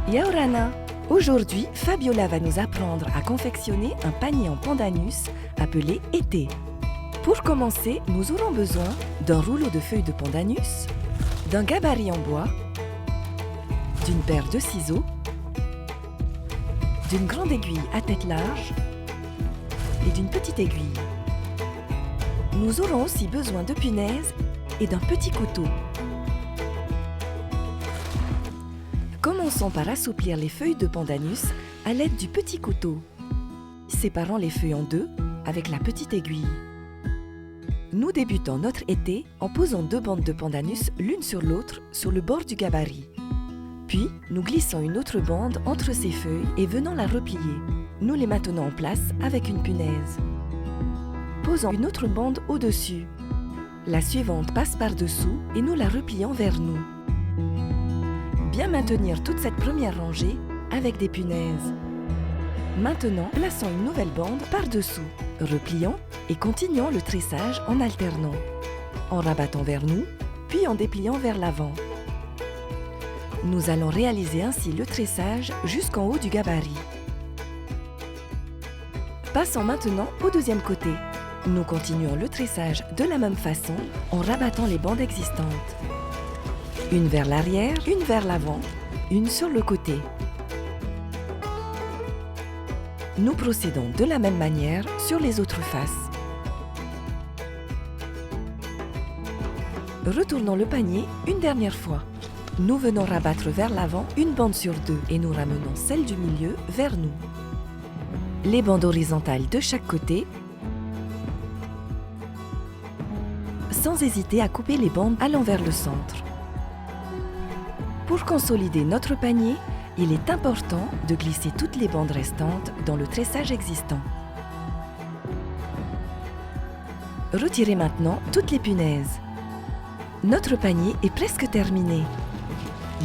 Yaorana! Aujourd'hui, Fabiola va nous apprendre à confectionner un panier en pandanus appelé été. Pour commencer, nous aurons besoin d'un rouleau de feuilles de pandanus, d'un gabarit en bois, d'une paire de ciseaux, d'une grande aiguille à tête large et d'une petite aiguille. Nous aurons aussi besoin de punaises et d'un petit couteau. Commençons par assouplir les feuilles de pandanus à l'aide du petit couteau, séparant les feuilles en deux avec la petite aiguille. Nous débutons notre été en posant deux bandes de pandanus l'une sur l'autre sur le bord du gabarit. Puis, nous glissons une autre bande entre ces feuilles et venons la replier. Nous les maintenons en place avec une punaise. Posons une autre bande au-dessus. La suivante passe par-dessous et nous la replions vers nous. Bien maintenir toute cette première rangée avec des punaises. Maintenant, plaçons une nouvelle bande par-dessous. Replions et continuons le tressage en alternant, en rabattant vers nous, puis en dépliant vers l'avant. Nous allons réaliser ainsi le tressage jusqu'en haut du gabarit. Passons maintenant au deuxième côté. Nous continuons le tressage de la même façon en rabattant les bandes existantes. Une vers l'arrière, une vers l'avant, une sur le côté. Nous procédons de la même manière sur les autres faces. Retournons le panier une dernière fois. Nous venons rabattre vers l'avant une bande sur deux et nous ramenons celle du milieu vers nous. Les bandes horizontales de chaque côté, sans hésiter à couper les bandes allant vers le centre. Pour consolider notre panier, il est important de glisser toutes les bandes restantes dans le tressage existant. Retirez maintenant toutes les punaises. Notre panier est presque terminé.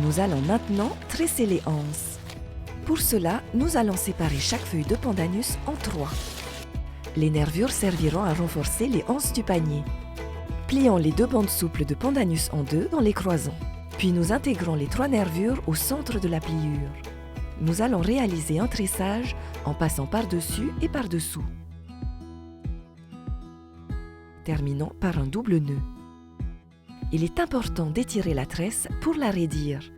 Nous allons maintenant tresser les anses. Pour cela, nous allons séparer chaque feuille de pandanus en trois. Les nervures serviront à renforcer les anses du panier. Plions les deux bandes souples de pandanus en deux en les croisant. Puis nous intégrons les trois nervures au centre de la pliure. Nous allons réaliser un tressage en passant par-dessus et par-dessous. Terminons par un double nœud. Il est important d'étirer la tresse pour la raidir.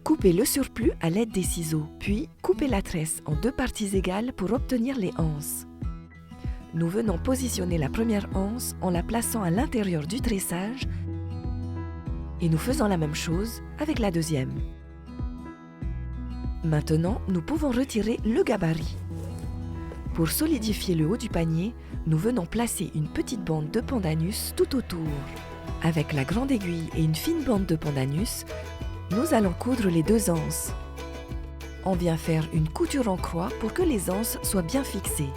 Coupez le surplus à l'aide des ciseaux, puis coupez la tresse en deux parties égales pour obtenir les anses. Nous venons positionner la première anse en la plaçant à l'intérieur du tressage et nous faisons la même chose avec la deuxième. Maintenant, nous pouvons retirer le gabarit. Pour solidifier le haut du panier, nous venons placer une petite bande de pandanus tout autour. Avec la grande aiguille et une fine bande de pandanus, nous allons coudre les deux anses. On vient faire une couture en croix pour que les anses soient bien fixées.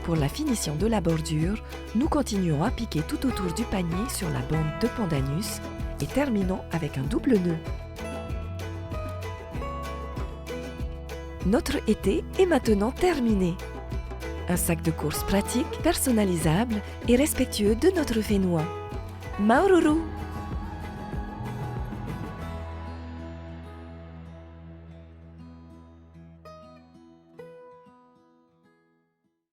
Pour la finition de la bordure, nous continuons à piquer tout autour du panier sur la bande de pandanus et terminons avec un double nœud. Notre été est maintenant terminé. Un sac de course pratique, personnalisable et respectueux de notre fénois. Maururu!